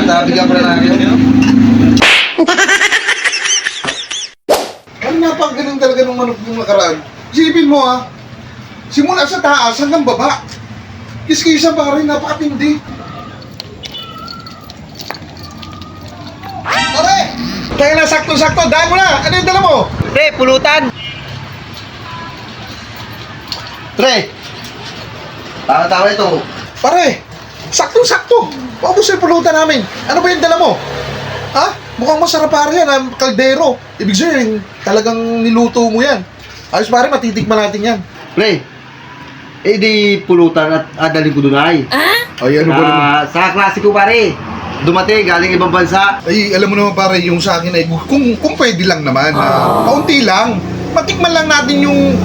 nabigyan ko na namin yun. Ano napakagaling talaga ng manok yung nakaraan? Isipin mo ha, simula sa taas hanggang baba. Kiskisa pa rin, napakatindi. Pare! Kaya na sakto-sakto, dahil mo na! Ano yung dala mo? Pre, pulutan! Pre! Tama-tama ito. Pare! Sakto-sakto! Paubos yung pulutan namin. Ano ba yung dala mo? Ha? Mukhang masarap pare yan, ang kaldero. Ibig sabihin, talagang niluto mo yan. Ayos pare, matitikman natin yan. Pre, di pulutan at adalhin ko doon ay. Ay, ano ba naman? Sa klase ko pare. Dumating, galing ibang bansa. Ay, alam mo naman pare, yung sa akin ay kung pwede lang naman. Kaunti lang. Matikman lang natin yung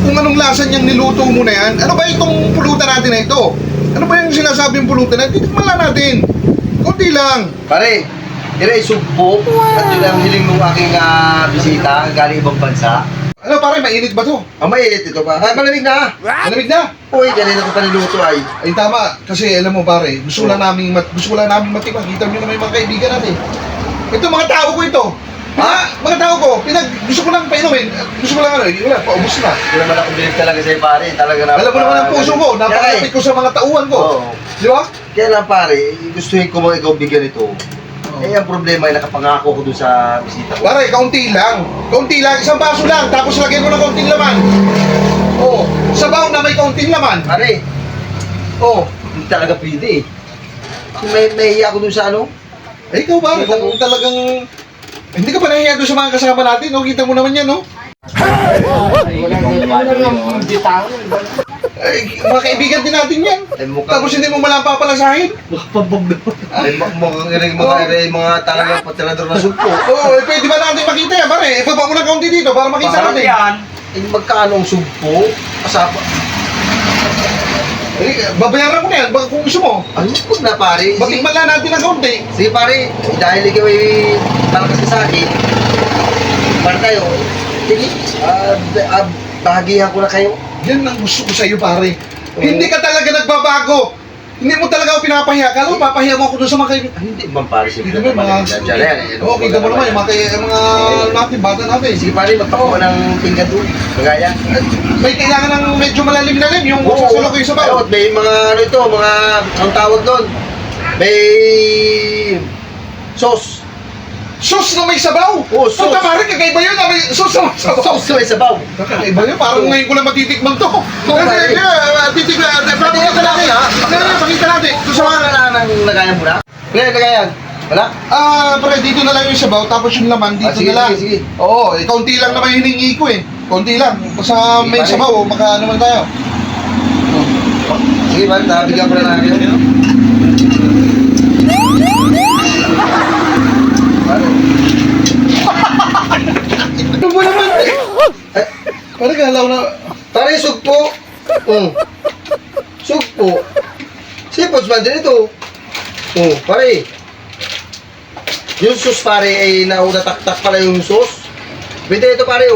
kung anong lasa niyang niluto mo na yan. Ano ba itong pulutan natin na ito? Ano ba yung sinasabing pulutan natin? Titikman lang natin. Kaunti lang. Pare, sugpo at yun ang hiling ng aking bisita galing ibang bansa. Ano pare, mainit ba to? Mainit ito pa. Ay, malamig na. Malamig na. Uy, ganun ako pa niluto ay. Ay tama, kasi alam mo pare, gusto ko lang namin matikman. Kita niyo naman yung mga kaibigan natin. Ito mga tao ko ito. Mga tao ko, gusto ko lang painumin. Gusto ko lang wala, paubos na. Hindi naman ako bilib talaga sa'yo pare. Talaga na. Alam mo naman ang puso ko, napakapit ko sa mga tauhan ko. Oo. Di ba? Kaya lang pare, gustuhin ko mo ikaw bigyan ito. Eh, ang problema ay nakapangako ko dun sa bisita ko. Pare, kaunti lang. Kaunti lang, isang baso lang, tapos lagyan mo ng kaunting laman. Oo, sabaw na may kaunting laman. Pare, hindi talaga pwede eh. May nahiya ako dun sa ano. Eh, ikaw pare, kung talagang hindi ka pa nahiya doon sa mga kasama natin, no? Kita mo naman yan, no? Ay, mga kaibigan din natin yan. Ay, Tapos hindi mo malang papalasahin. Ay, mga talagang patirador na sumpo. Oo, pwede ba natin makita yan, pare? Ibaba mo ng kaunti dito para makita natin. Eh, magkano ang sumpo? Kasama. Eh, babayaran ko na yan, kung gusto mo. Ano po na pare? Batikman lang natin ng kaunti. Sige pare, dahil ikaw ay malakas ka sa akin, para tayo, sige, bahagihan ko na kayo. Yan ang gusto ko sa iyo, pare. Hindi ka talaga nagbabago. Hindi mo talaga ako pinapahiya. Kala mo, papahiya mo ako doon sa mga kaibigan. Hindi man pare, Hindi siyempre naman, mga... Oo, kita mo naman, yung mga natin, bata natin. Sige pare, magpakuha ng tingkat doon, magaya. May kailangan ng medyo malalim-lalim, yung sasulok ko yung sabaw. Ayun, may mga ano ito, ang tawag doon, may sauce. Sauce na may sabaw! Oo, sauce. Puta, pare, kakaiba yun na may sauce na may sabaw. Sauce na may sabaw. Kakaiba yun, parang ngayon ko lang matitikman to. pare. Titikman, pakita natin. Pakita natin. Gusto mo Wala na nang lagayan mo na? Wala, lagayan. Wala? Pre, dito na lang yung sabaw, tapos yung laman dito Sige, na lang. sige. Oo, kaunti lang naman hiningi ko eh. Kaunti lang. Basta may Sige, sabaw, maka naman tayo. Sige pare, nabigyan ko na namin yun. Ano ba naman? Parang galaw na. Pare, sugpo. Sugpo. Sipods man din ito. Pare. Yung sauce pare ay nataktak pala yung sauce. Pwede ito pare,